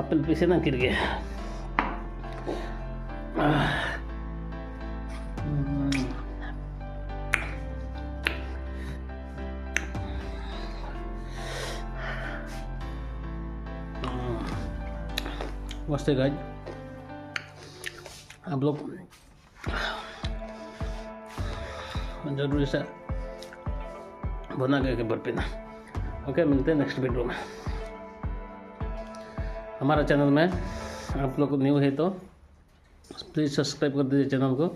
Apple पीछे ना गिर गया। मस्त है गाइस, आप लोग जरूर से बना के बर पीना। ओके, मिलते हैं नेक्स्ट वीडियो में। हमारा चैनल में आप लोग न्यू है तो प्लीज़ सब्सक्राइब कर दीजिए चैनल को,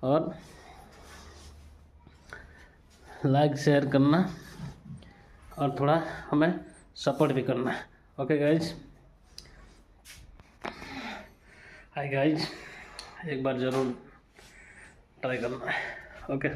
और लाइक शेयर करना, और थोड़ा हमें सपोर्ट भी करना। ओके गाइज, हाय गाइज, एक बार ज़रूर ट्राई करना है। ओके।